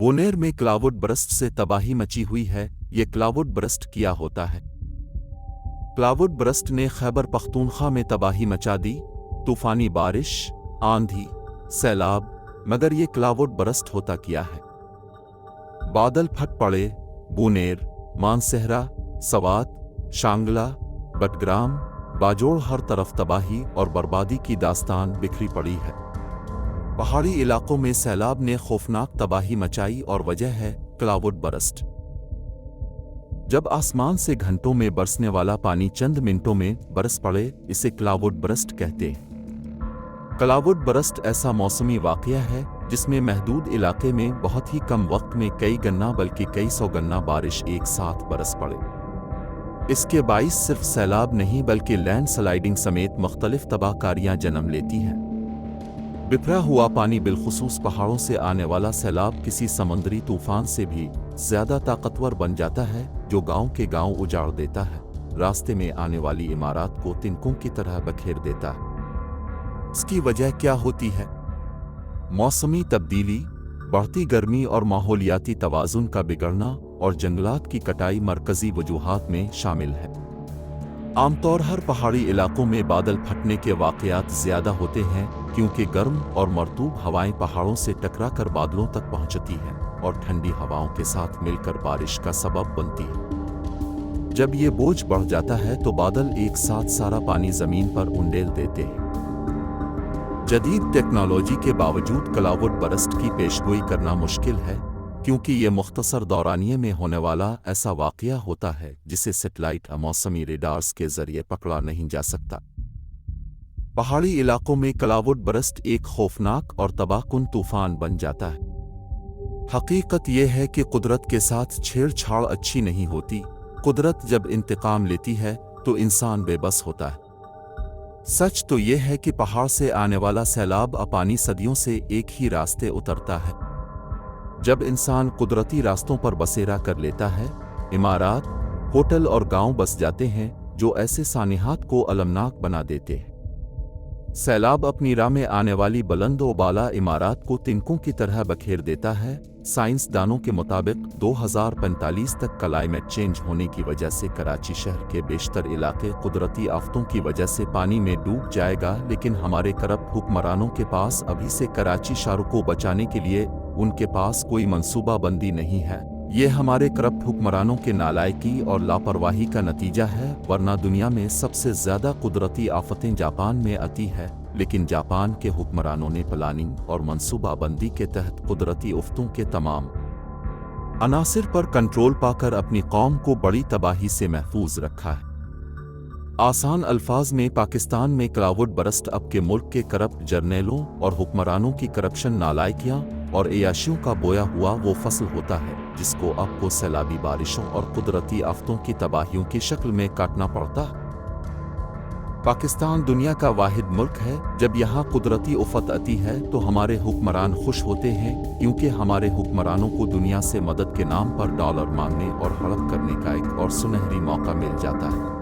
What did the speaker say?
बोनेर में cloud burst से तबाही मची हुई है। ये क्लाउड बरस्ट क्या होता है? क्लाउड बरस्ट ने खैबर पख्तूनख्वा में तबाही मचा दी, तूफानी बारिश, आंधी, सैलाब। मगर ये क्लाउड बरस्ट होता क्या है? बादल फट पड़े, बोनेर, मानसेहरा, सवात, शांगला, बटग्राम, बाजोड़, हर तरफ तबाही और बर्बादी की दास्तान बिखरी पड़ी है। पहाड़ी इलाकों में सैलाब ने खौफनाक तबाही मचाई और वजह है क्लाउड बरस्ट। जब आसमान से घंटों में बरसने वाला पानी चंद मिनटों में बरस पड़े, इसे क्लाउड बरस्ट कहते हैं। क्लाउड बरस्ट ऐसा मौसमी वाकया है जिसमें महदूद इलाके में बहुत ही कम वक्त में कई गन्ना बल्कि कई सौ गन्ना बारिश एक साथ बरस पड़े। इसके बाइस सिर्फ सैलाब नहीं बल्कि लैंड स्लाइडिंग समेत मुख्तलिफ तबाहकारियां जन्म लेती हैं। बिखरा हुआ पानी, बिलखुसूस पहाड़ों से आने वाला सैलाब, किसी समुद्री तूफान से भी ज्यादा ताकतवर बन जाता है, जो गांव के गांव उजाड़ देता है, रास्ते में आने वाली इमारत को तिनकों की तरह बखेर देता है। इसकी वजह क्या होती है? मौसमी तब्दीली, बढ़ती गर्मी और माहौलियाती तवाज़ुन का बिगड़ना और जंगलात की कटाई मरकजी वजूहात में शामिल है। आमतौर हर पहाड़ी इलाकों में बादल फटने के वाक़यात ज़्यादा होते हैं क्योंकि गर्म और मरतूब हवाएं पहाड़ों से टकराकर बादलों तक पहुंचती हैं और ठंडी हवाओं के साथ मिलकर बारिश का सबब बनती है। जब ये बोझ बढ़ जाता है तो बादल एक साथ सारा पानी ज़मीन पर उंडेल देते हैं। जदीद टेक्नोलॉजी के बावजूद क्लाउड बरस्ट की पेशगोई करना मुश्किल है क्योंकि ये मुख्तसर दौरानिये में होने वाला ऐसा वाक़या होता है जिसे सैटेलाइट या मौसमी रेडार्स के ज़रिए पकड़ा नहीं जा सकता। पहाड़ी इलाकों में क्लाउड बरस्ट एक खौफनाक और तबाहकुन तूफान बन जाता है। हकीकत यह है कि कुदरत के साथ छेड़छाड़ अच्छी नहीं होती। कुदरत जब इंतकाम लेती है तो इंसान बेबस होता है। सच तो यह है कि पहाड़ से आने वाला सैलाब पानी सदियों से एक ही रास्ते उतरता है। जब इंसान कुदरती रास्तों पर बसेरा कर लेता है, इमारत, होटल और गांव बस जाते हैं जो ऐसे सानिहात को अलमनाक बना देते हैं। सैलाब अपनी राह में आने वाली बुलंद व बाला इमारत को तिनकों की तरह बखेर देता है। साइंसदानों के मुताबिक 2045 तक क्लाइमेट चेंज होने की वजह से कराची शहर के बेशतर इलाके कुदरती आफतों की वजह से पानी में डूब जाएगा, लेकिन हमारे करप्ट हुक्मरानों के पास अभी से कराची शहर को बचाने के लिए उनके पास कोई मंसूबा बंदी नहीं है। ये हमारे करप्ट हुक्मरानों के नालायकी और लापरवाही का नतीजा है, वरना दुनिया में सबसे ज्यादा कुदरती आफतें जापान में आती है, लेकिन जापान के हुक्मरानों ने प्लानिंग और मंसूबा बंदी के तहत कुदरती आफतों के तमाम अनासिर पर कंट्रोल पाकर अपनी कौम को बड़ी तबाही से महफूज रखा है। आसान अल्फाज में पाकिस्तान में क्लाउड बरस्ट अब के मुल्क के करप्ट जर्नेलों और हुक्मरानों की करप्शन, नालायकियां और अयाशियों का बोया हुआ वो फसल होता है जिसको आपको सैलाबी बारिशों और कुदरती आफतों की तबाहियों की शक्ल में काटना पड़ता है। पाकिस्तान दुनिया का वाहिद मुल्क है, जब यहाँ कुदरती आफत आती है तो हमारे हुक्मरान खुश होते हैं क्योंकि हमारे हुक्मरानों को दुनिया से मदद के नाम पर डॉलर मांगने और हड़प करने का एक और सुनहरी मौका मिल जाता है।